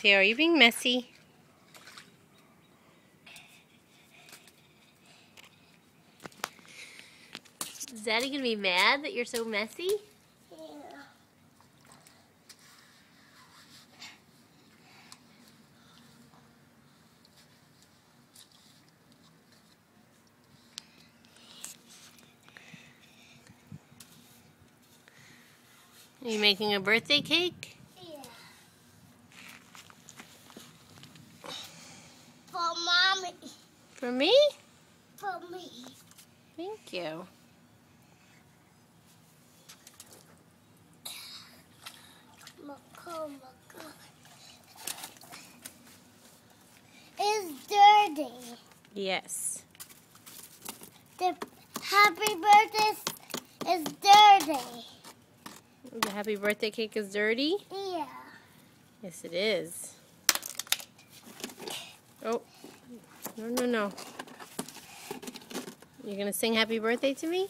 Mateo, are you being messy? Is Daddy gonna be mad that you're so messy? Yeah. Are you making a birthday cake? Yeah. For Mommy. For me? For me. Thank you. It's dirty. Yes. The happy birthday is dirty. The happy birthday cake is dirty? Yeah. Yes, it is. Oh, no. You're gonna sing happy birthday to me?